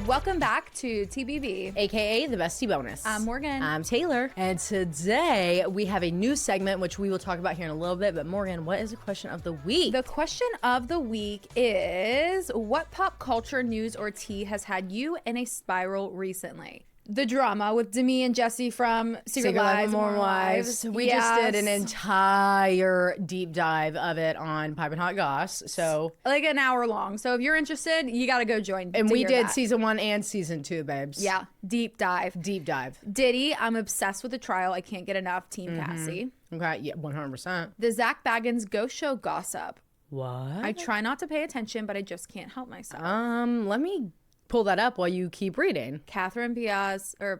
Welcome back to TBB, aka the Bestie Bonus. I'm Morgan. I'm Taylor. And today we have a new segment which we will talk about here in a little bit. But Morgan, what is the question of the week? The question of the week is, what pop culture news or tea has had you in a spiral recently? The drama with Demi and Jesse from Secret Lives of More Wives. We just did an entire deep dive of it on Pipe and Hot Goss. So like an hour long. So if you're interested, you got to go join. And we did season 1 and season 2, babes. Yeah, deep dive. Deep dive. Diddy, I'm obsessed with the trial. I can't get enough. Team Cassie. Okay, yeah, 100%. The Zach Baggins ghost show gossip. What? I try not to pay attention, but I just can't help myself. Let me pull that up while you keep reading. Catherine Piaz, I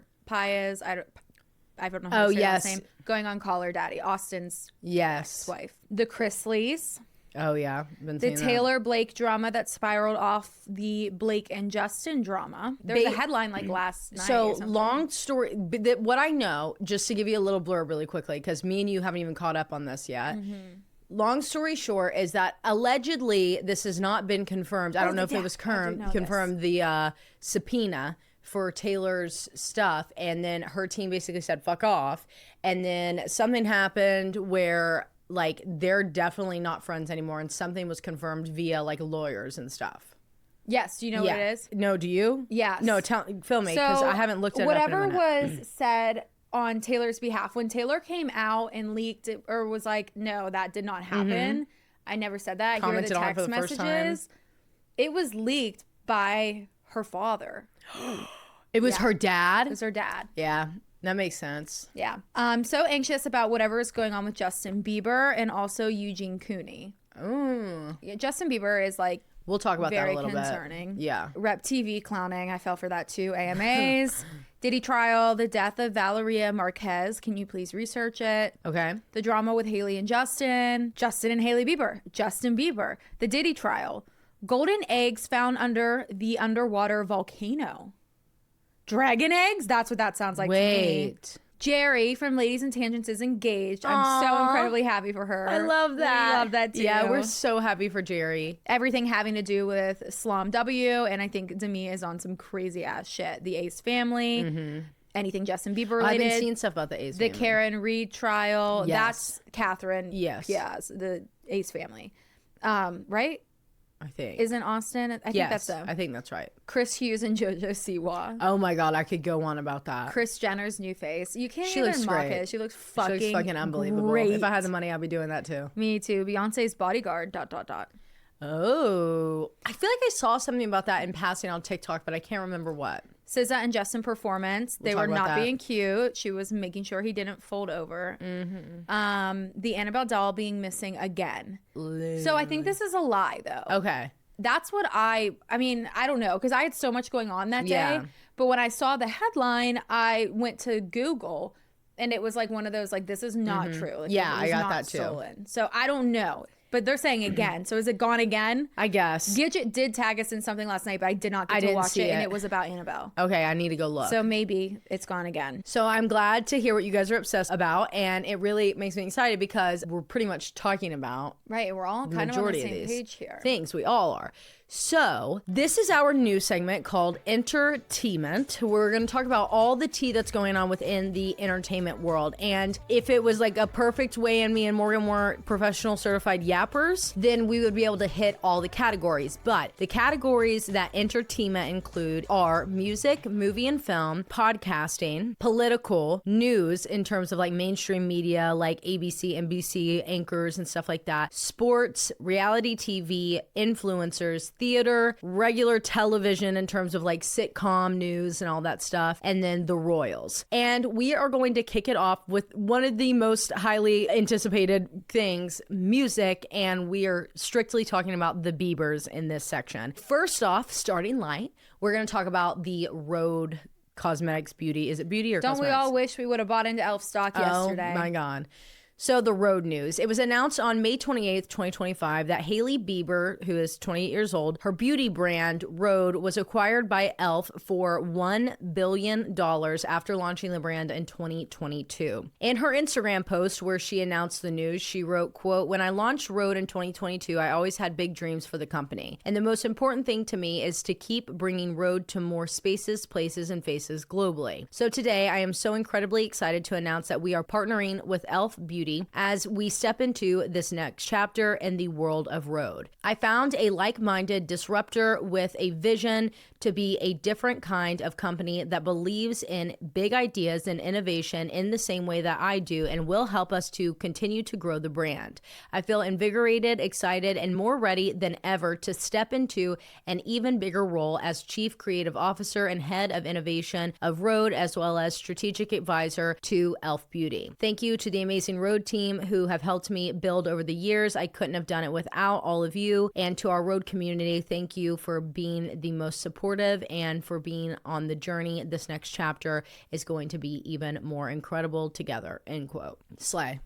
don't know how to say her name. Going on Call Her Daddy, Austin's wife. The Chrisleys. Oh yeah, the Taylor Blake drama that spiraled off the Blake and Justin drama. There was a headline like last night. So long story. What I know, just to give you a little blurb really quickly, because me and you haven't even caught up on this yet. Long story short is that allegedly this has not been confirmed. I don't know if it was confirmed, the subpoena for Taylor's stuff. And then her team basically said, fuck off. And then something happened where like they're definitely not friends anymore. And something was confirmed via like lawyers and stuff. Yes. Do you know what it is? No, do you? Yes. No, fill me because I haven't looked at it up in a minute. Whatever was said on Taylor's behalf, when Taylor came out and leaked it, or was like, no, that did not happen. I never said that. Here are the text messages. It was leaked by her father. It was her dad? It was her dad. Yeah, that makes sense. Yeah. I'm so anxious about whatever is going on with Justin Bieber and also Eugene Cooney. Ooh. Yeah, Justin Bieber is like, we'll talk about that a little bit. Very concerning. Yeah. Rep TV clowning. I fell for that too. AMAs. Diddy trial. The death of Valeria Marquez. Can you please research it? Okay. The drama with Hailey and Justin. Justin and Hailey Bieber. Justin Bieber. The Diddy trial. Golden eggs found under the underwater volcano. Dragon eggs? That's what that sounds like to me. Jerry from Ladies and Tangents is engaged. I'm so incredibly happy for her. I love that. We love that too. Yeah, we're so happy for Jerry. Everything having to do with Slum W, and I think Demi is on some crazy ass shit. The Ace family, anything Justin Bieber related. I've been seeing stuff about the Ace family. The Karen Reed trial. Yes. That's Catherine. Yes. Yes, the Ace family. Right? I think. Isn't Austin? I think that's them. I think that's right. Chris Hughes and JoJo Siwa. Oh my God, I could go on about that. Kris Jenner's new face. You can't She even looks mock great. it. She looks fucking unbelievable. great. If I had the money, I'd be doing that too. Me too. Beyonce's bodyguard. ... Oh, I feel like I saw something about that in passing on TikTok, but I can't remember what. SZA and Justin performance. They were not being cute. She was making sure he didn't fold over. The Annabelle doll being missing again. So I think this is a lie though. Okay. That's what I mean, I don't know, because I had so much going on that day. But when I saw the headline, I went to Google and it was like one of those, like, this is not true. Like, I got that too. Stolen. So I don't know. But they're saying again. So is it gone again? I guess. Gidget did tag us in something last night, but I did not get to watch it. And it was about Annabelle. Okay, I need to go look. So maybe it's gone again. So I'm glad to hear what you guys are obsessed about. And it really makes me excited because we're pretty much talking about we're all kind of on the same page here. Things we all are. So this is our new segment called Entertainment. We're going to talk about all the tea that's going on within the entertainment world. And if it was like a perfect way and me and Morgan weren't professional certified yappers, then we would be able to hit all the categories. But the categories that entertainment include are music, movie and film, podcasting, political, news in terms of like mainstream media like ABC, NBC, anchors and stuff like that, sports, reality TV, influencers, theater, regular television in terms of like sitcom news and all that stuff, and then the Royals. And we are going to kick it off with one of the most highly anticipated things, music, and we are strictly talking about the Biebers in this section. First off, starting light, we're going to talk about the Rhode Cosmetics beauty. Is it beauty or cosmetics? Don't we all wish we would have bought into Elf stock yesterday? Oh my God. So the Rhode news. It was announced on May 28th, 2025 that Hailey Bieber, who is 28 years old, her beauty brand Rhode was acquired by e.l.f. for $1 billion after launching the brand in 2022. In her Instagram post where she announced the news, she wrote, quote, "When I launched Rhode in 2022, I always had big dreams for the company. And the most important thing to me is to keep bringing Rhode to more spaces, places, and faces globally. So today, I am so incredibly excited to announce that we are partnering with e.l.f. Beauty as we step into this next chapter in the world of Rhode. I found a like-minded disruptor with a vision to be a different kind of company that believes in big ideas and innovation in the same way that I do and will help us to continue to grow the brand. I feel invigorated, excited, and more ready than ever to step into an even bigger role as Chief Creative Officer and Head of Innovation of Rhode, as well as Strategic Advisor to e.l.f. Beauty. Thank you to the amazing Rhode team who have helped me build over the years. I couldn't have done it without all of you. And to our Rhode community, thank you for being the most supportive and for being on the journey. This next chapter is going to be even more incredible together." End quote. Slay.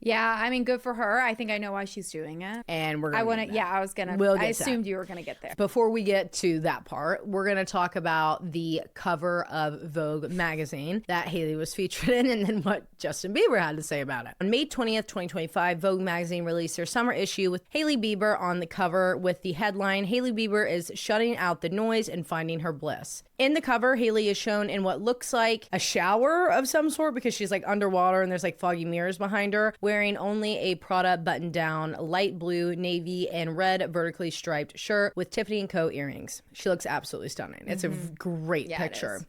Yeah, I mean, good for her. I think I know why she's doing it. And we're gonna I assumed you were gonna get there. Before we get to that part, we're gonna talk about the cover of Vogue magazine that Hailey was featured in, and then what Justin Bieber had to say about it. On May 20th, 2025, Vogue magazine released their summer issue with Hailey Bieber on the cover with the headline, "Hailey Bieber is shutting out the noise and finding her bliss." In the cover, Hailey is shown in what looks like a shower of some sort because she's like underwater and there's like foggy mirrors behind her, wearing only a Prada button-down light blue, navy, and red vertically striped shirt with Tiffany & Co. earrings. She looks absolutely stunning. It's a great picture.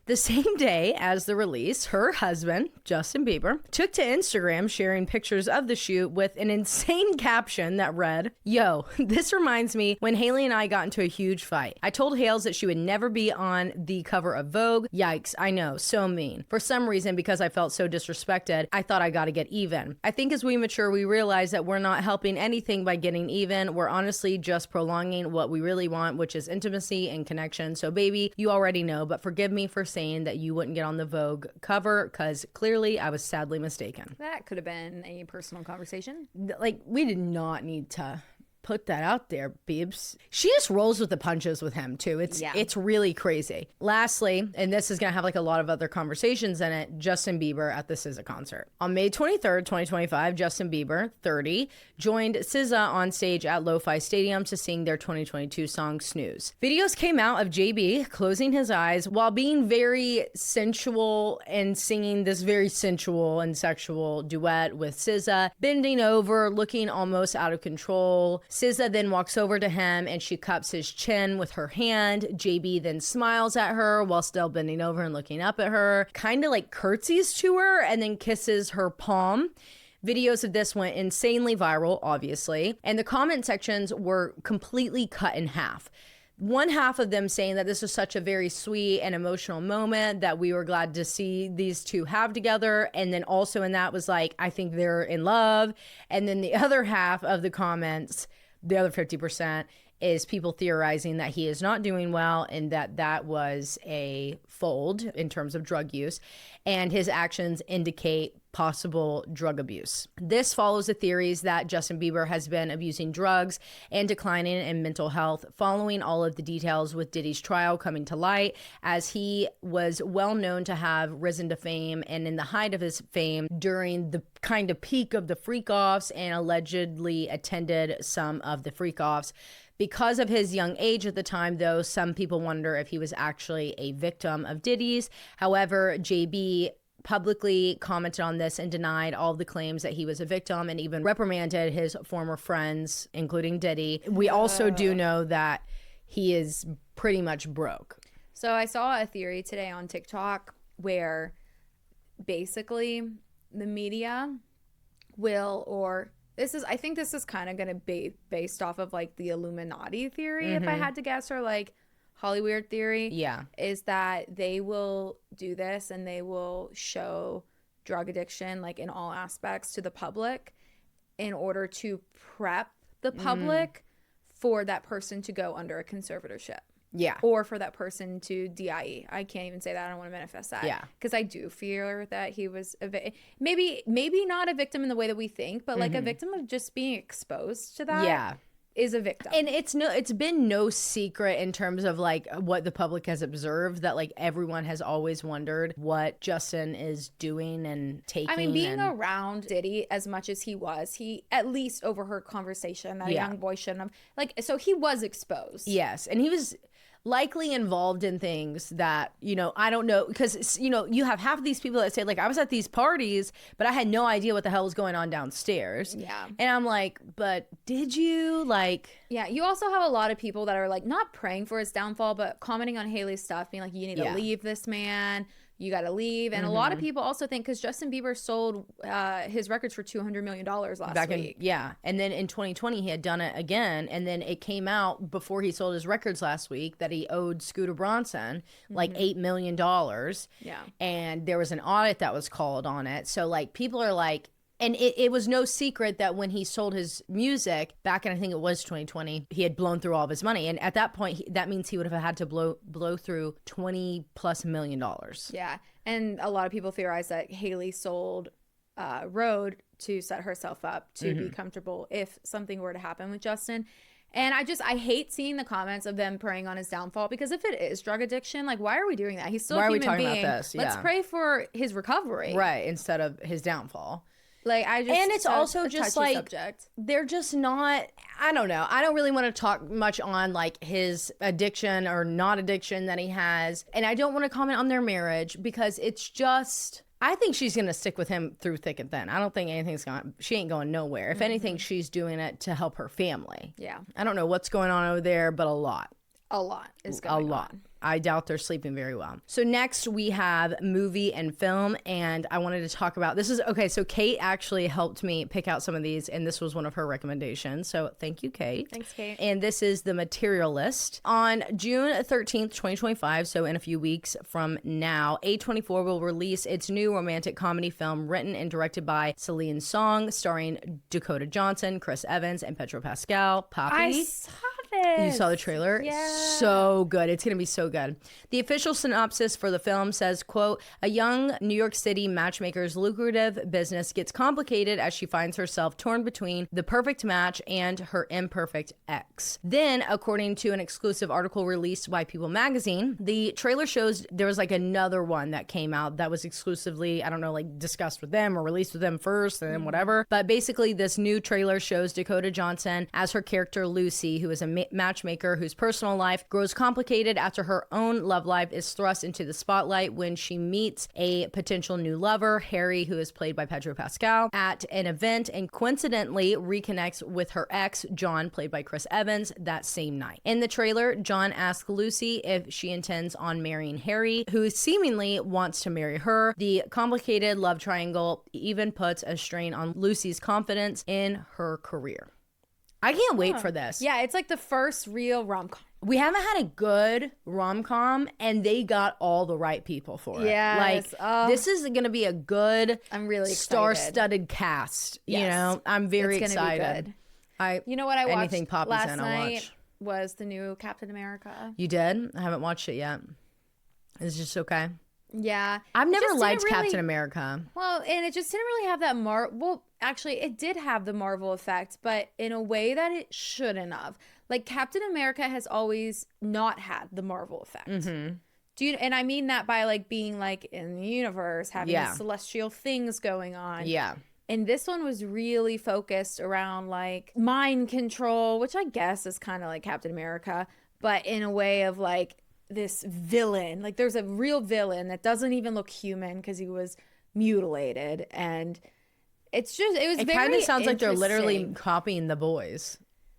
The same day as the release, her husband, Justin Bieber, took to Instagram sharing pictures of the shoot with an insane caption that read, "Yo, this reminds me when Hailey and I got into a huge fight. I told Hales that she would never be on the cover of Vogue. Yikes, I know, so mean. For some reason, because I felt so disrespected, I thought I gotta get even. I think as we mature, we realize that we're not helping anything by getting even. We're honestly just prolonging what we really want, which is intimacy and connection. So baby, you already know, but forgive me for saying that you wouldn't get on the Vogue cover because clearly I was sadly mistaken." That could have been a personal conversation. Like, we did not need to put that out there, Biebs. She just rolls with the punches with him too. It's really crazy. Lastly, and this is gonna have like a lot of other conversations in it, Justin Bieber at the SZA concert. On May 23rd, 2025, Justin Bieber, 30, joined SZA on stage at Lo-Fi Stadium to sing their 2022 song Snooze. Videos came out of JB closing his eyes while being very sensual and singing this very sensual and sexual duet with SZA, bending over, looking almost out of control. SZA then walks over to him and she cups his chin with her hand. JB then smiles at her while still bending over and looking up at her, kind of like curtsies to her and then kisses her palm. Videos of this went insanely viral, obviously, and the comment sections were completely cut in half. One half of them saying that this was such a very sweet and emotional moment that we were glad to see these two have together. And then also in that was like, I think they're in love. And then the other half of the comments, the other 50%, is people theorizing that he is not doing well and that was a fold in terms of drug use, and his actions indicate possible drug abuse. This follows the theories that Justin Bieber has been abusing drugs and declining in mental health following all of the details with Diddy's trial coming to light, as he was well known to have risen to fame and in the height of his fame during the kind of peak of the freak-offs and allegedly attended some of the freak-offs. Because of his young age at the time, though, some people wonder if he was actually a victim of Diddy's. However, JB publicly commented on this and denied all of the claims that he was a victim and even reprimanded his former friends, including Diddy. We also do know that he is pretty much broke. So I saw a theory today on TikTok where basically the media will, or I think this is kind of going to be based off of like the Illuminati theory, if I had to guess, or like Hollywood theory. Yeah. Is that they will do this and they will show drug addiction like in all aspects to the public in order to prep the public for that person to go under a conservatorship. Yeah. Or for that person to DIE. I can't even say that. I don't want to manifest that. Yeah. Because I do fear that he was maybe not a victim in the way that we think, but like a victim of just being exposed to that. Yeah. Is a victim. And it's been no secret in terms of like what the public has observed that like everyone has always wondered what Justin is doing and taking. I mean, being around Diddy as much as he was, he at least overheard conversation that a young boy shouldn't have. Like, so he was exposed. Yes. And he was likely involved in things that, you know, I don't know, because, you know, you have half of these people that say like, I was at these parties, but I had no idea what the hell was going on downstairs. Yeah. And I'm like, but did you like... Yeah, you also have a lot of people that are like not praying for his downfall, but commenting on Haley's stuff, being like, you need to leave this man. You got to leave. And a lot of people also think, because Justin Bieber sold his records for $200 million last week. And then in 2020, he had done it again. And then it came out before he sold his records last week that he owed Scooter Braunson like $8 million. Yeah. And there was an audit that was called on it. So like people are like, and it was no secret that when he sold his music back in, I think it was 2020, he had blown through all of his money. And at that point, that means he would have had to blow through $20+ million. Yeah. And a lot of people theorize that Hailey sold Rhode to set herself up to be comfortable if something were to happen with Justin. And I hate seeing the comments of them preying on his downfall, because if it is drug addiction, like, why are we doing that? He's still a human being. About this? Let's pray for his recovery. Right. Instead of his downfall. Like, and it's also just like subject. They're just not. I don't know. I don't really want to talk much on like his addiction or not addiction that he has, and I don't want to comment on their marriage because it's just. I think she's gonna stick with him through thick and thin. I don't think anything's going. She ain't going nowhere. If anything, she's doing it to help her family. Yeah. I don't know what's going on over there, but a lot. A lot is going on. I doubt they're sleeping very well. So next we have movie and film, and I wanted to talk about, this is, okay, so Kate actually helped me pick out some of these, and this was one of her recommendations. So thank you, Kate. Thanks, Kate. And this is The Materialist. On June 13th, 2025, so in a few weeks from now, A24 will release its new romantic comedy film written and directed by Celine Song, starring Dakota Johnson, Chris Evans, and Pedro Pascal. Poppy. I saw this. You saw the trailer? Yeah. So good. It's going to be so good. The official synopsis for the film says, quote, a young New York City matchmaker's lucrative business gets complicated as she finds herself torn between the perfect match and her imperfect ex. Then, according to an exclusive article released by People magazine, the trailer shows there was like another one that came out that was exclusively, I don't know, like discussed with them or released with them first and then whatever. But basically, this new trailer shows Dakota Johnson as her character Lucy, who is a matchmaker whose personal life grows complicated after her own love life is thrust into the spotlight when she meets a potential new lover, Harry, who is played by Pedro Pascal, at an event and coincidentally reconnects with her ex, John, played by Chris Evans, that same night. In the trailer, John asks Lucy if she intends on marrying Harry, who seemingly wants to marry her. The complicated love triangle even puts a strain on Lucy's confidence in her career. I can't wait for this. Yeah, it's like the first real rom-com. We haven't had a good rom-com, and they got all the right people for it. Yes. Like, this is going to be a good, I'm really excited. Star-studded cast. Yes. You know, I'm very It's gonna excited. be good. You know what I watched anything Poppy's last in, I'll night watch. was the new Captain America. You did? I haven't watched it yet. It's just okay. Yeah. I've never liked really, Captain America. Well, and it just didn't really have that well, actually, it did have the Marvel effect, but in a way that it shouldn't have. Like, Captain America has always not had the Marvel effect. Mm-hmm. And I mean that by like being like in the universe, having celestial things going on. Yeah. And this one was really focused around like mind control, which I guess is kind of like Captain America, but in a way of like this villain. Like, there's a real villain that doesn't even look human because he was mutilated. And it kind of sounds like they're literally copying The Boys,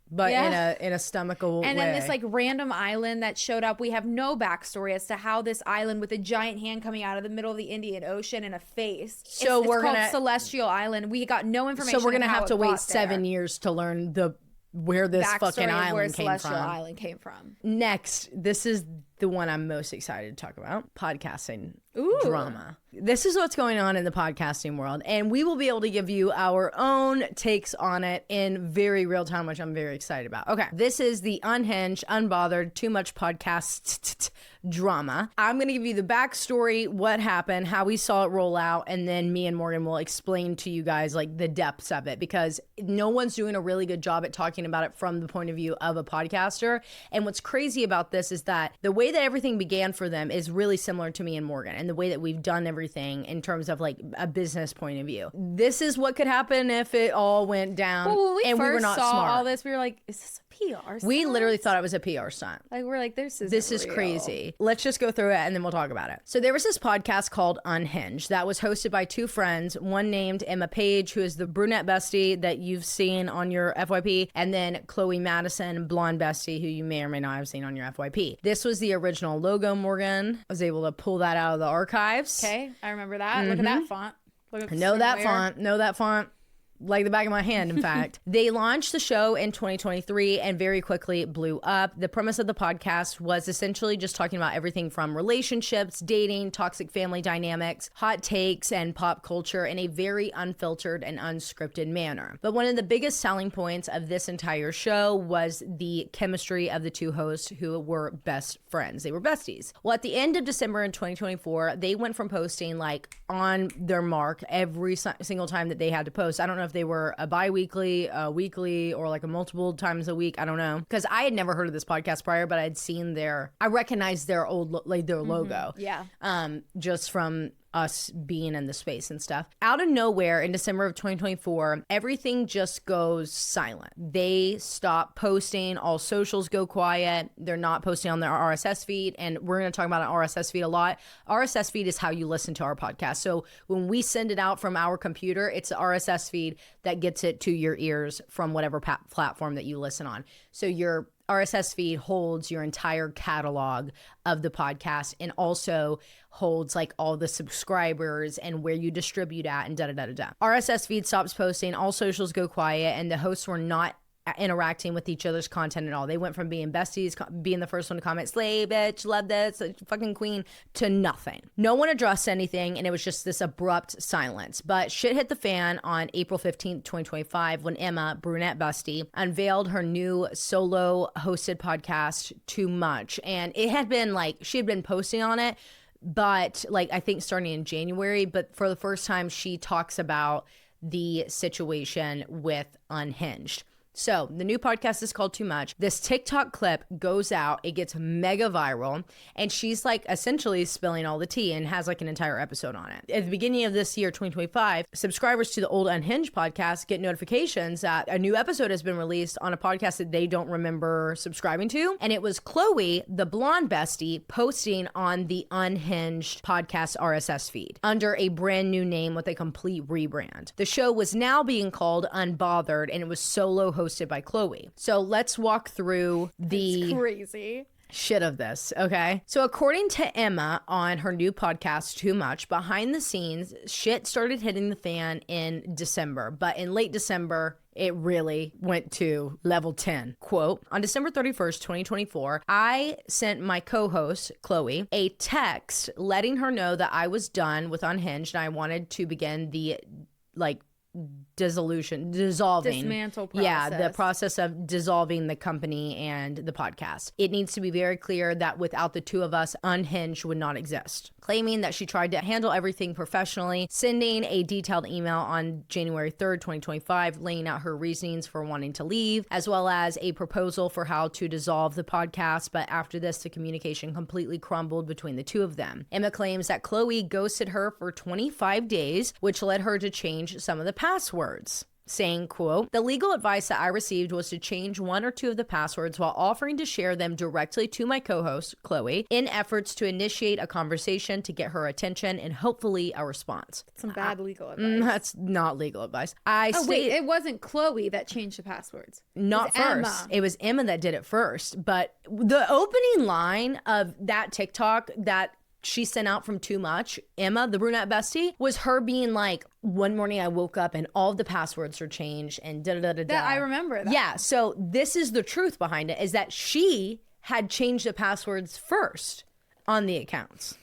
but in a stomachal way. And then this like random island that showed up. We have no backstory as to how this island with a giant hand coming out of the middle of the Indian Ocean and a face. So it's called Celestial Island. We got no information. So we're gonna have to wait 7 years to learn where this fucking island came Celestial from. Island came from. Next, this is the one I'm most excited to talk about, podcasting Ooh. drama. This is what's going on in the podcasting world, and we will be able to give you our own takes on it in very real time, which I'm very excited about. Okay, this is the Unhinged, Unbothered, Too Much podcast drama. I'm going to give you the backstory, what happened, how we saw it roll out, and then me and Morgan will explain to you guys like the depths of it, because no one's doing a really good job at talking about it from the point of view of a podcaster. And what's crazy about this is that the way that everything began for them is really similar to me and Morgan, and the way that we've done everything in terms of like a business point of view. This is what could happen if it all went down. Well, when and we we were first not saw smart. all this, we were like, is this a PR stunt? We literally thought it was a PR stunt. Like, we're like, this is real. crazy. Let's just go through it and then we'll talk about it. So there was this podcast called Unhinged that was hosted by two friends, one named Emma Page, who is the brunette bestie that you've seen on your FYP, and then Chloe Madison, blonde bestie, who you may or may not have seen on your FYP. This was the original logo, Morgan. I was able to pull that out of the archives. Okay, I remember that. Look at that font. Look at Know that font. Like the back of my hand, in fact. They launched the show in 2023 and very quickly blew up. The premise of the podcast was essentially just talking about everything from relationships, dating, toxic family dynamics, hot takes, and pop culture in a very unfiltered and unscripted manner. But one of the biggest selling points of this entire show was the chemistry of the two hosts, who were best friends. They were besties. Well, at the end of December in 2024, they went from posting like on their mark every single time that they had to post. I don't know if they were a bi-weekly, a weekly, or like a multiple times a week. I don't know. Because I had never heard of this podcast prior, but I'd seen I recognized their old, their logo. Yeah. Just from us being in the space and stuff. Out of nowhere in December of 2024, everything just goes silent. They stop posting. All socials go quiet. They're not posting on their RSS feed. And we're going to talk about an RSS feed a lot. RSS feed is how you listen to our podcast. So when we send it out from our computer, it's the RSS feed that gets it to your ears from whatever platform that you listen on. So your RSS feed holds your entire catalog of the podcast and also holds like all the subscribers and where you distribute at and da-da-da-da-da. RSS feed stops posting, all socials go quiet, and the hosts were not interacting with each other's content at all. They went from being besties, being the first one to comment, slay, bitch, love this, fucking queen, to nothing. No one addressed anything, and it was just this abrupt silence. But shit hit the fan on April 15th, 2025, when Emma, brunette bestie, unveiled her new solo hosted podcast, Too Much. And it had been like, she had been posting on it, but like, I think starting in January, but for the first time, she talks about the situation with Unhinged. So the new podcast is called Too Much. This TikTok clip goes out. It gets mega viral. And she's like essentially spilling all the tea and has like an entire episode on it. At the beginning of this year, 2025, subscribers to the old Unhinged podcast get notifications that a new episode has been released on a podcast that they don't remember subscribing to. And it was Chloe, the blonde bestie, posting on the Unhinged podcast RSS feed under a brand new name with a complete rebrand. The show was now being called Unbothered, and it was solo hosted by Chloe. So let's walk through the crazy shit of this, okay? So according to Emma on her new podcast, Too Much, behind the scenes, shit started hitting the fan in December. But in late December, it really went to level 10. Quote, on December 31st, 2024, I sent my co-host, Chloe, a text letting her know that I was done with Unhinged and I wanted to begin the, dissolving. Dismantle process. Yeah, the process of dissolving the company and the podcast. It needs to be very clear that without the two of us, Unhinged would not exist. Claiming that she tried to handle everything professionally, sending a detailed email on January 3rd, 2025, laying out her reasonings for wanting to leave, as well as a proposal for how to dissolve the podcast. But after this, the communication completely crumbled between the two of them. Emma claims that Chloe ghosted her for 25 days, which led her to change some of the passwords. Saying, quote, the legal advice that I received was to change one or two of the passwords while offering to share them directly to my co-host, Chloe, in efforts to initiate a conversation to get her attention and hopefully a response. Some bad legal advice. That's not legal advice. Wait, it wasn't Chloe that changed the passwords. Not first. Emma. It was Emma that did it first. But the opening line of that TikTok that she sent out from Too Much, Emma, the brunette bestie, was her being like, one morning I woke up and all of the passwords were changed and da-da-da-da-da. I remember that. Yeah, so this is the truth behind it, is that she had changed the passwords first on the accounts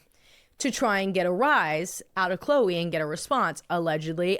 to try and get a rise out of Khloe and get a response, allegedly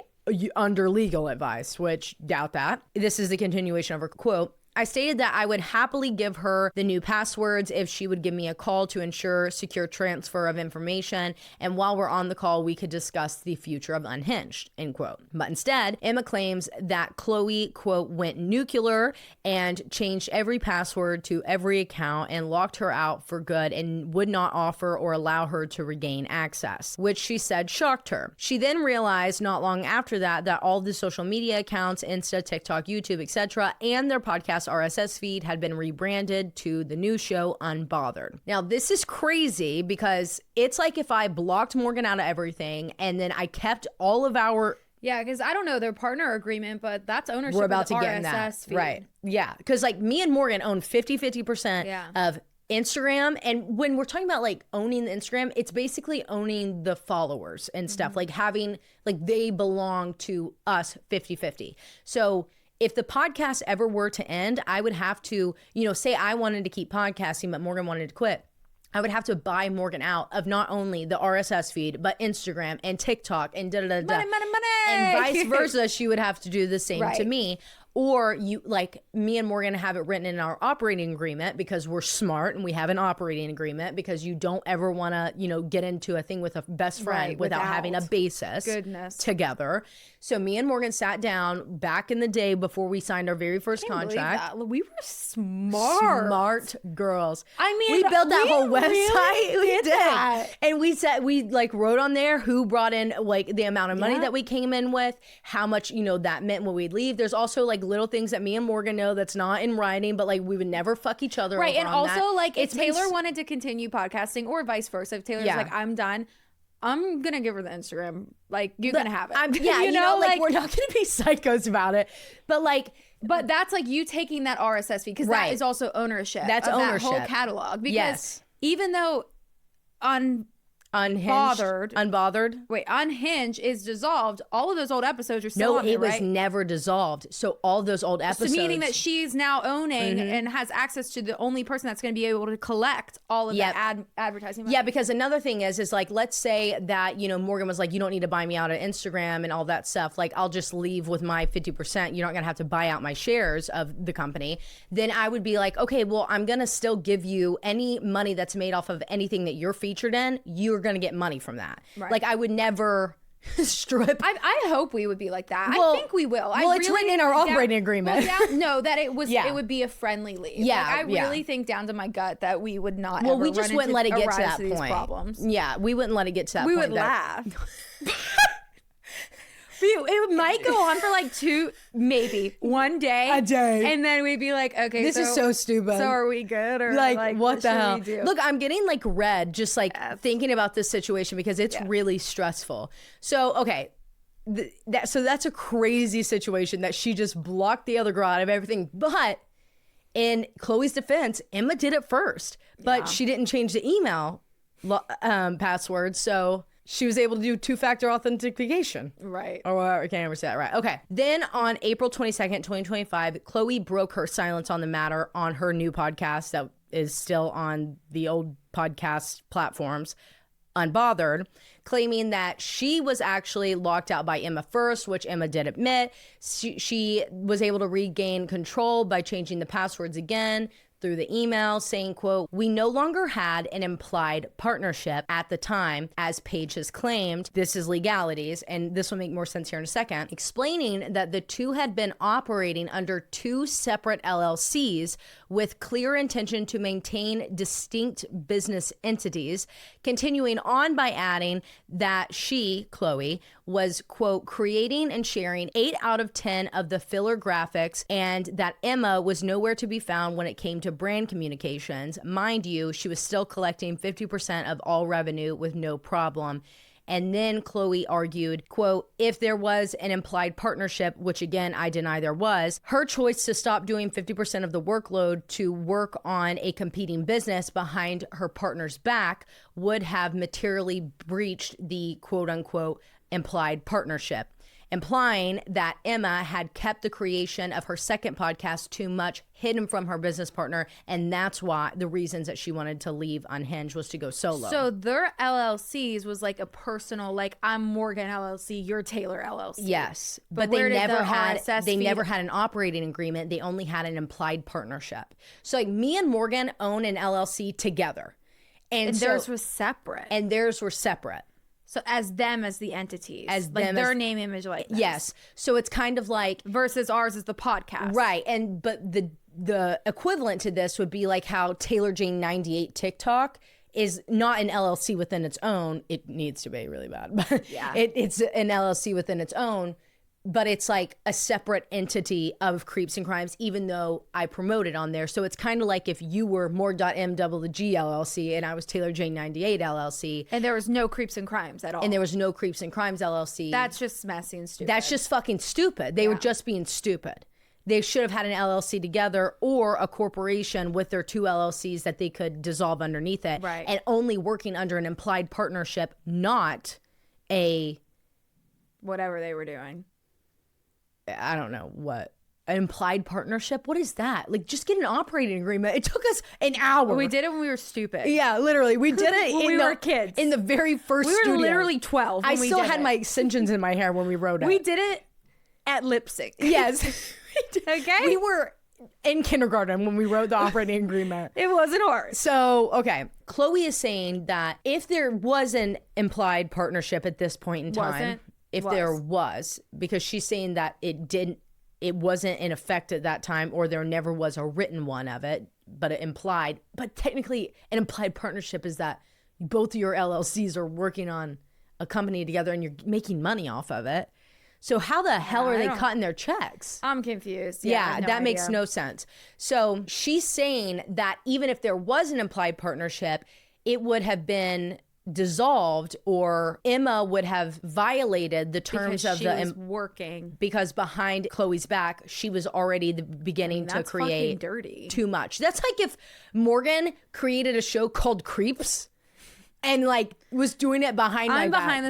under legal advice, which doubt that. This is the continuation of her quote. I stated that I would happily give her the new passwords if she would give me a call to ensure secure transfer of information. And while we're on the call, we could discuss the future of Unhinged, end quote. But instead, Emma claims that Khloe, quote, went nuclear and changed every password to every account and locked her out for good and would not offer or allow her to regain access, which she said shocked her. She then realized not long after that all the social media accounts, Insta, TikTok, YouTube, etc., and their podcast RSS feed had been rebranded to the new show Unbothered. Now, this is crazy because it's like if I blocked Morgan out of everything and then I kept all of our... Yeah, because I don't know their partner agreement, but that's ownership. We're about of the to get in that. RSS feed. Right. Yeah. Because like me and Morgan own 50% of Instagram. And when we're talking about like owning the Instagram, it's basically owning the followers and stuff, like having, like they belong to us 50-50. So if the podcast ever were to end, I would have to, say I wanted to keep podcasting, but Morgan wanted to quit. I would have to buy Morgan out of not only the RSS feed, but Instagram and TikTok and da-da-da-da. Money, money, money. And vice versa, she would have to do the same to me. Or me and Morgan have it written in our operating agreement because we're smart and we have an operating agreement because you don't ever want to, get into a thing with a best friend without having a basis together. So me and Morgan sat down back in the day before we signed our very first contract. We were smart girls. I mean, we built that whole website. Really we did. That. And we said, we wrote on there who brought in the amount of money that we came in with, how much, that meant when we'd leave. There's also little things that me and Morgan know that's not in writing, but we would never fuck each other over and on also that. If Taylor wanted to continue podcasting or vice versa, if Taylor's like, I'm done, I'm gonna give her the Instagram. You can have it. We're not gonna be psychos about it, but that's you taking that RSS feed because that is also ownership. That's of ownership. That whole catalog. Because even though Unbothered. Unhinged is dissolved. All of those old episodes are still on there, it was never dissolved. So all those old episodes. So meaning that she's now owning and has access to the only person that's going to be able to collect all of that advertising money. Yeah, because another thing is let's say that, Morgan was like, you don't need to buy me out on Instagram and all that stuff. I'll just leave with my 50%. You're not going to have to buy out my shares of the company. Then I would be like, okay, well, I'm going to still give you any money that's made off of anything that you're featured in. You're going to get money from that. Right. I would never strip. I hope we would be like that. I think we will. Well, it's written in our operating agreement. That it was. It would be a friendly leave. Yeah, I really think down to my gut that we would not. Well, we just wouldn't let it get to that point. Problems. Yeah, we wouldn't let it get to that point. We would laugh. It might go on for maybe one day. A day. And then we'd be like, okay, this is so stupid. So are we good? Or what the hell? Look, I'm getting red just thinking about this situation because it's really stressful. So, okay. So that's a crazy situation that she just blocked the other girl out of everything. But in Khloe's defense, Emma did it first. But she didn't change the email password. So she was able to do two-factor authentication. Right. Or I can't ever say that right. Okay. Then on April 22nd, 2025, Khloe broke her silence on the matter on her new podcast that is still on the old podcast platforms, Unbothered, claiming that she was actually locked out by Emma first, which Emma did admit. She was able to regain control by changing the passwords again through the email, saying, quote, we no longer had an implied partnership at the time, as Paige has claimed. This is legalities, and this will make more sense here in a second, explaining that the two had been operating under two separate LLCs with clear intention to maintain distinct business entities, continuing on by adding that she, Khloe, was, quote, creating and sharing 8 out of 10 of the filler graphics, and that Emma was nowhere to be found when it came to brand communications. Mind you, she was still collecting 50% of all revenue with no problem. And then Khloe argued, quote, if there was an implied partnership, which again, I deny there was, her choice to stop doing 50% of the workload to work on a competing business behind her partner's back would have materially breached the quote unquote implied partnership. implying that Emma had kept the creation of her second podcast Too Much hidden from her business partner, and that's why the reasons that she wanted to leave Unhinged was to go solo. So their LLCs was like a personal, like, I'm Morgan LLC, you're Taylor LLC. Yes, But they where did never the had RSS they feed- never had an operating agreement. They only had an implied partnership. So like me and Morgan own an LLC together, and so, theirs was separate. and theirs were separate. So as them as the entities. As like them their as- name, image, likeness. Yes, so it's kind of like Versus ours is the podcast. right, and but the equivalent to this would be like how Taylor Jane 98 TikTok is not an LLC within its own. It needs to be really bad, but Yeah. it's an LLC within its own. But it's like a separate entity of Creeps and Crimes, even though I promote it on there. So it's kind of like if you were Morg.MWG LLC and I was Taylor Jane 98 LLC. And there was no creeps and crimes at all. And there was no Creeps and Crimes LLC. That's just messy and stupid. That's just fucking stupid. They were just being stupid. They should have had an LLC together or a corporation with their two LLCs that they could dissolve underneath it. Right. And only working under an implied partnership, not a, whatever they were doing. I don't know what. An implied partnership? What is that? Like, just get an operating agreement. It took us an hour. We did it when we were stupid. Yeah, literally. We did it When we were kids. In the very first We were studio. literally 12 I when we still did had it. my extensions in my hair when we wrote it. We did it at lip sync. Yes. Okay. We were in kindergarten when we wrote the operating agreement. It wasn't ours. So, okay. Chloe is saying that if there was an implied partnership at this point in time, Wasn't. if Was. there was, because she's saying that it wasn't in effect at that time, or there never was a written one of it, but it implied. But technically, an implied partnership is that both of your LLCs are working on a company together and you're making money off of it. So how the hell are I they don't- cutting their checks? I'm confused. I Yeah, have no that makes idea. no sense. So she's saying that even if there was an implied partnership, it would have been dissolved, or Emma would have violated the terms Because of she the was working. because behind Chloe's back, she was already beginning to That's fucking create dirty. too much. That's like if Morgan created a show called Creeps and like was doing it behind my I'm back.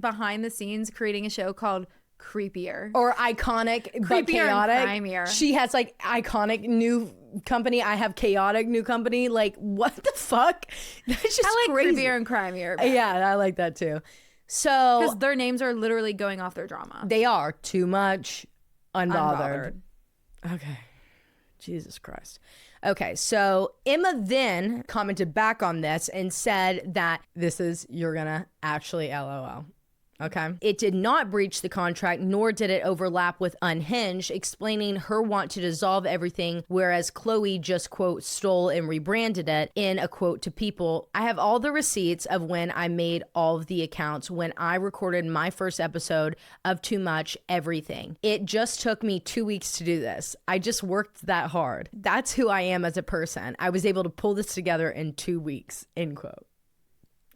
behind the scenes creating a show called Creepier. Or iconic but Creepier and chaotic. crimier. She has like iconic new company. I have chaotic new company. Like, what the fuck? That's just I like crazy. Creepier and Crimier Yeah, I like that too. So because their names are literally going off their drama. they are Too Much, Unbothered. Unbothered. Okay. Jesus Christ. Okay, so Emma then commented back on this and said that you're gonna actually LOL. Okay. It did not breach the contract, nor did it overlap with Unhinged, explaining her want to dissolve everything, whereas Chloe just, quote, stole and rebranded it in a quote to People. I have all the receipts of when I made all of the accounts, when I recorded my first episode of Too Much, everything. It just took me 2 weeks to do this. I just worked that hard. That's who I am as a person. I was able to pull this together in 2 weeks, end quote.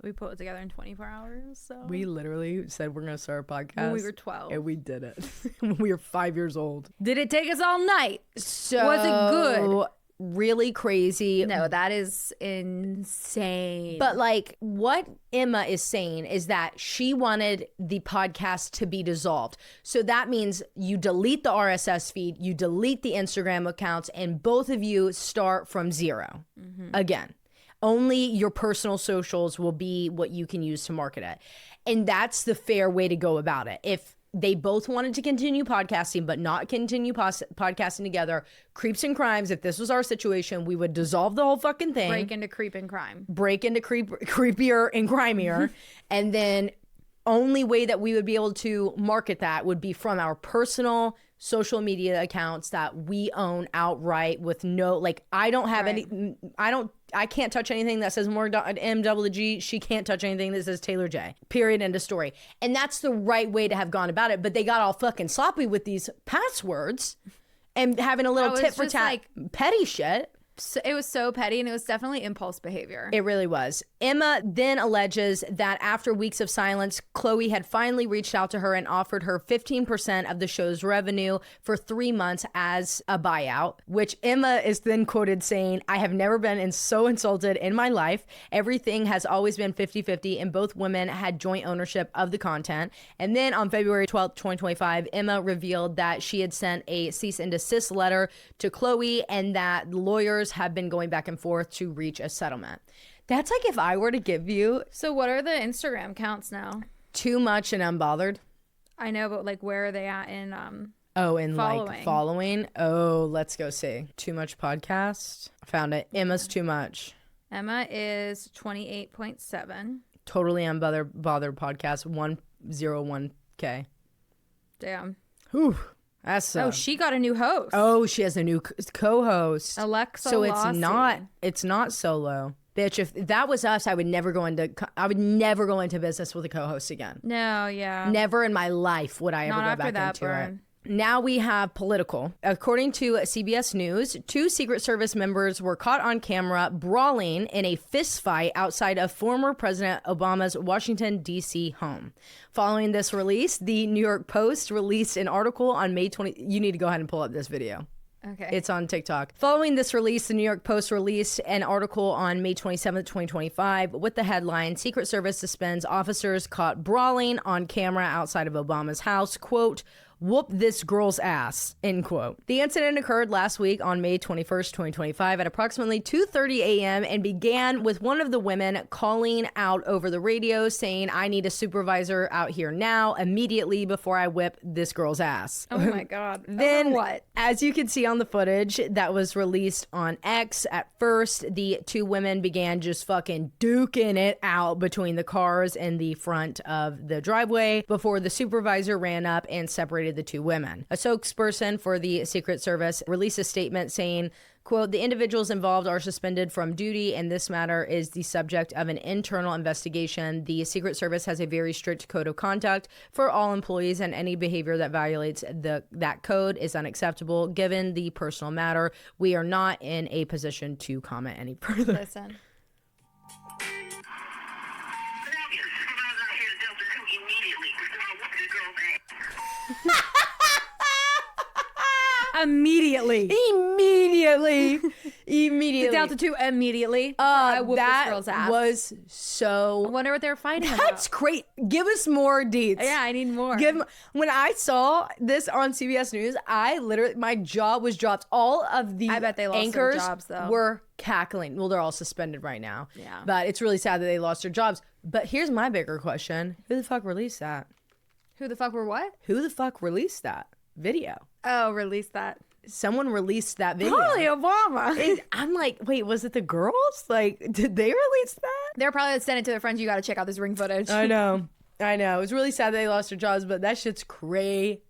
We put it together in 24 hours. So We literally said we're going to start a podcast. when we were 12. And we did it. When we were 5 years old. Did it take us all night? So Was it good? Really crazy. No, that is insane. But like what Emma is saying is that she wanted the podcast to be dissolved. So that means you delete the RSS feed, you delete the Instagram accounts, and both of you start from zero again. Only your personal socials will be what you can use to market it. And that's the fair way to go about it. If they both wanted to continue podcasting, but not continue podcasting together, Creeps and Crimes, if this was our situation, we would dissolve the whole fucking thing. break into creep and crime. Break into creepier and grimier. And then only way that we would be able to market that would be from our personal social media accounts that we own outright with no, like, I don't have any, I can't touch anything that says Morg.MWG. She can't touch anything that says Taylor J. Period. End of story. And that's the right way to have gone about it. But they got all fucking sloppy with these passwords and having a little it's tit for just tat like- petty shit. So, it was so petty, and it was definitely impulse behavior. It really was. Emma then alleges that after weeks of silence, Chloe had finally reached out to her and offered her 15% of the show's revenue for 3 months as a buyout, which Emma is then quoted saying, "I have never been so insulted in my life. Everything has always been 50-50, and both women had joint ownership of the content." And then on February 12th, 2025, Emma revealed that she had sent a cease and desist letter to Chloe and that lawyers have been going back and forth to reach a settlement. That's like if I were to give you So what are the Instagram counts now? Too Much and Unbothered. I know, but like where are they at in Like following. Oh, let's go see. Too Much podcast. Found it. Emma's Too Much. Emma is 28.7. Totally Unbothered podcast 101K. Damn. Whew. That's Oh, she got a new host. Oh, she has a new co-host. Alexa So Lossie. it's not solo. Bitch, if that was us, I would never go into business with a co-host again. No, yeah. Never in my life would I ever Not go after back that, into Burn. it. Now we have political. According to CBS News, 2 Secret Service members were caught on camera brawling in a fist fight outside of former President Obama's Washington, D.C. home. Following this release, the New York Post released an article on May 20. You need to go ahead and pull up this video. Okay. It's on TikTok. Following this release, the New York Post released an article on May 27th, 2025 with the headline, "Secret Service suspends officers caught brawling on camera outside of Obama's house. Quote, whoop this girl's ass," end quote. The incident occurred last week on May 21st, 2025 at approximately 2:30 a.m. and began with one of the women calling out over the radio saying, "I need a supervisor out here now, immediately, before I whip this girl's ass." Oh my God. Then, Over what? as you can see on the footage that was released on X, at first, the 2 women began just fucking duking it out between the cars in the front of the driveway before the supervisor ran up and separated the 2 women. A spokesperson for the Secret Service released a statement saying, quote, "The individuals involved are suspended from duty, and this matter is the subject of an internal investigation. The Secret Service has a very strict code of conduct for all employees, and any behavior that violates that code is unacceptable. Given the personal matter, we are not in a position to comment any further." Listen. Immediately. Delta 2 immediately. I whooped this girl's ass. Was so. I wonder what they were fighting That's about. great. Give us more deets. Yeah, I need more. When I saw this on CBS News, I literally, my jaw was dropped. All of the I bet they lost their anchors jobs, though. were cackling. Well, they're all suspended right now. Yeah. But it's really sad that they lost their jobs. But here's my bigger question. Who the fuck released that? Who the fuck were what? Who the fuck released that video? Oh, release that. Someone released that video. Probably Obama. I'm like, wait, was it the girls? Like, did they release that? They're probably sending it to their friends. You got to check out this ring footage. I know. It was really sad that they lost their jobs, but that shit's crazy.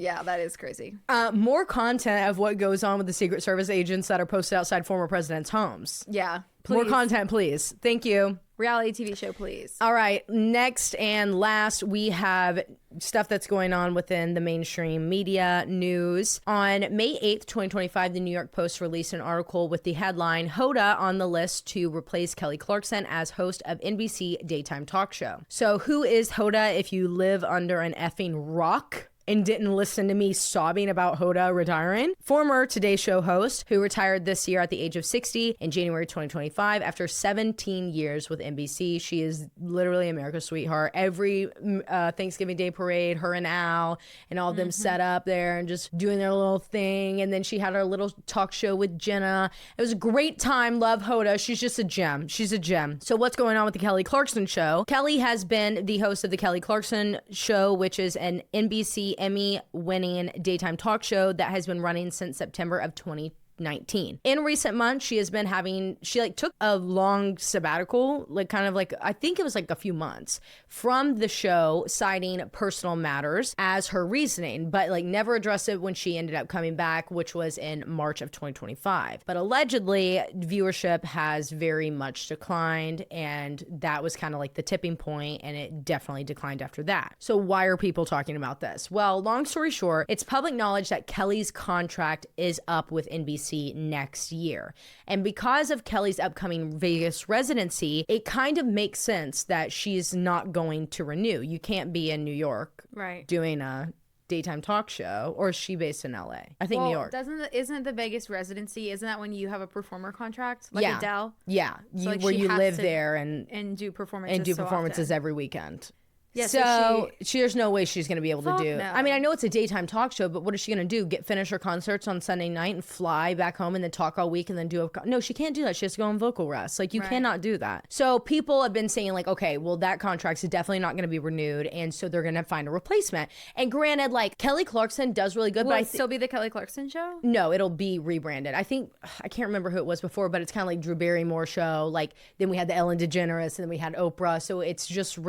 Yeah, that is crazy. More content of what goes on with the Secret Service agents that are posted outside former presidents' homes. Yeah. Please. More content, please. Thank you. Reality TV show, please. All right. Next and last, we have stuff that's going on within the mainstream media news. On May 8th, 2025, the New York Post released an article with the headline, "Hoda on the list to replace Kelly Clarkson as host of NBC daytime talk show." So who is Hoda if you live under an effing rock and didn't listen to me sobbing about Hoda retiring? Former Today Show host who retired this year at the age of 60 in January 2025 after 17 years with NBC. She is literally America's sweetheart. Every Thanksgiving Day parade, her and Al and all of them set up there and just doing their little thing. And then she had her little talk show with Jenna. It was a great time. Love Hoda. She's just a gem. She's a gem. So what's going on with the Kelly Clarkson Show? Kelly has been the host of the Kelly Clarkson Show, which is an NBC Emmy-winning daytime talk show that has been running since September of 2019. In recent months, she took a long sabbatical, I think it was like a few months from the show, citing personal matters as her reasoning, but never addressed it when she ended up coming back, which was in March of 2025. But allegedly, viewership has very much declined, and that was kind of like the tipping point, and it definitely declined after that. So why are people talking about this? Well, long story short, it's public knowledge that Kelly's contract is up with NBC. residency next year. And because of Kelly's upcoming Vegas residency, it kind of makes sense that she's not going to renew. You can't be in New York doing a daytime talk show, or is she based in LA? I think New York. Isn't the Vegas residency, isn't that when you have a performer contract like Adele? Yeah, So, like, where you live to, there and do performances performances every weekend. Yeah, so there's no way she's going to be able to do. No. I mean, I know it's a daytime talk show, but what is she going to do? Finish her concerts on Sunday night and fly back home and then talk all week and then do no, she can't do that. She has to go on vocal rest. Like, you cannot do that. So people have been saying, like, okay, well, that contract's definitely not going to be renewed, and so they're going to find a replacement. And granted, like, Kelly Clarkson does really good. Will but it still be the Kelly Clarkson Show? No, it'll be rebranded. I think, I can't remember who it was before, but it's kind of like Drew Barrymore show. Like, then we had the Ellen DeGeneres, and then we had Oprah. So it's just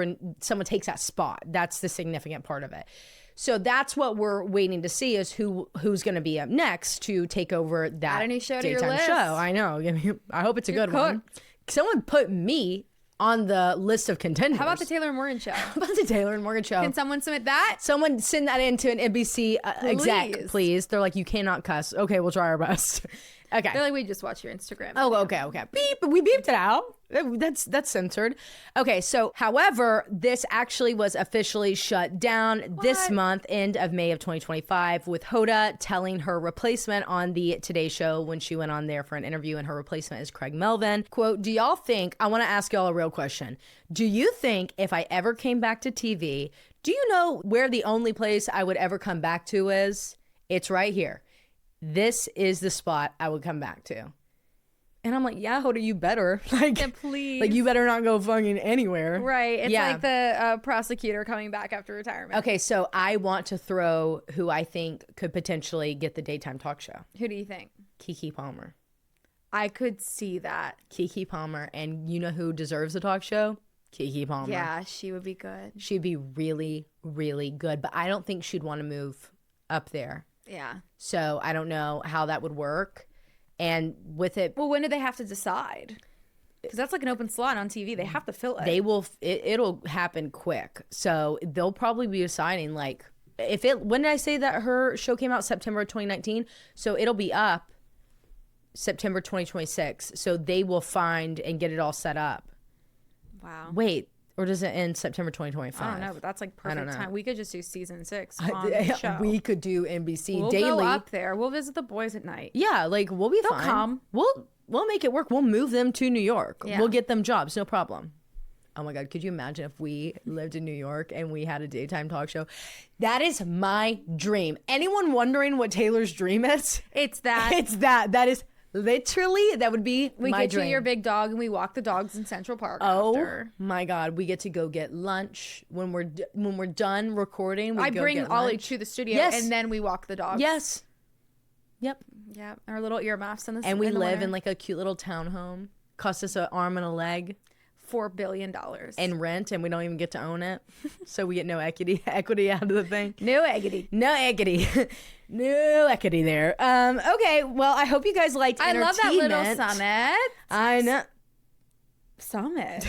someone takes that spot. That's the significant part of it. So that's what we're waiting to see, is who's going to be up next to take over that Add a new show to your daytime list. show. I know. I hope it's a good one. Someone put me on the list of contenders. How about the Taylor and Morgan Show? How about the Taylor and Morgan Show? Can someone submit that? Someone send that into an NBC exec, please. They're like, you cannot cuss. Okay, we'll try our best. Okay. They're like, we just watch your Instagram. Oh, okay. Beep. We beeped it out. That's censored. Okay, so however, this actually was officially shut down this month, end of May of 2025, with Hoda telling her replacement on the Today Show when she went on there for an interview, and her replacement is Craig Melvin. Quote, do y'all think, I want to ask y'all a real question. Do you think if I ever came back to TV, do you know where the only place I would ever come back to is? It's right here. This is the spot I would come back to. And I'm like, yeah, Hoda, you better. Like, yeah, please. Like, you better not go fucking anywhere. Right. It's like the prosecutor coming back after retirement. Okay, so I want to throw who I think could potentially get the daytime talk show. Who do you think? Keke Palmer. I could see that. Keke Palmer. And you know who deserves the talk show? Keke Palmer. Yeah, she would be good. She'd be really, really good. But I don't think she'd want to move up there. Yeah. So I don't know how that would work. And with it, well, when do they have to decide? Because that's like an open slot on TV. They have to fill it. They will. It'll happen quick. So they'll probably be deciding, like, when did I say that her show came out? September 2019. So it'll be up September 2026. So they will find and get it all set up. Wow. Wait. Or does it end September 2025? I don't know, but that's like perfect time. We could just do season 6 on the the show. We could do NBC we'll daily. We'll go up there. We'll visit the boys at night. Yeah, like, we'll be fine. Come. We'll make it work. We'll move them to New York. Yeah. We'll get them jobs, no problem. Oh my God, could you imagine if we lived in New York and we had a daytime talk show? That is my dream. Anyone wondering what Taylor's dream is? It's that. It's that. That is literally, that would be we my get dream. you your big dog and we walk the dogs in Central Park. Oh after. My God, we get to go get lunch when we're done recording. I bring Ollie to the studio, and then we walk the dogs. Yes. Yep. Yeah, our little earmuffs in the and we live winter. in like a cute little townhome. Cost us an arm and a leg. $4 billion And rent, and we don't even get to own it, so we get no equity out of the thing. No equity. No equity. No equity there. Okay, well, I hope you guys liked I love that little Entertainment. summit. I know. Summit.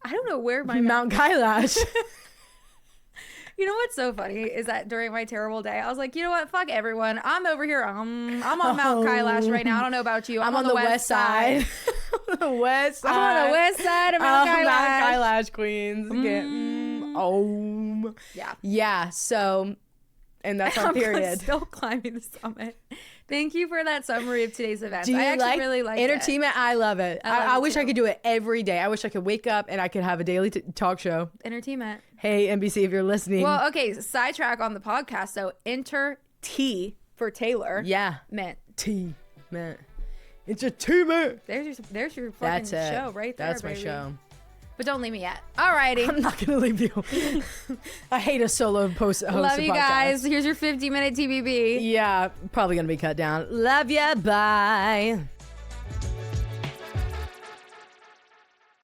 I don't know where my Mount Kailash. You know what's so funny is that during my terrible day, I was like, you know what? Fuck everyone. I'm over here. I'm on Mount Kailash right now. I don't know about you. I'm on the west side. The west side. I'm on the west side of Mount Kailash. Mount Kailash, Queens. Yeah. Yeah. So, and that's our period. I'm still climbing the summit. Thank you for that summary of today's events. Do you I actually like really like entertainment? It. I love it. I wish I could do it every day. I wish I could wake up and I could have a daily talk show. Entertainment. Hey, NBC, if you're listening. Well, okay, sidetrack on the podcast. So enter T for Taylor. Yeah. MENT. T. MENT. Entertainment. There's your fucking show right there, That's baby. my show. But don't leave me yet. Alrighty. I'm not gonna leave you. I hate a solo host. Love you podcast. guys. Here's your 50-minute TBB. Yeah, probably gonna be cut down. Love ya. Bye.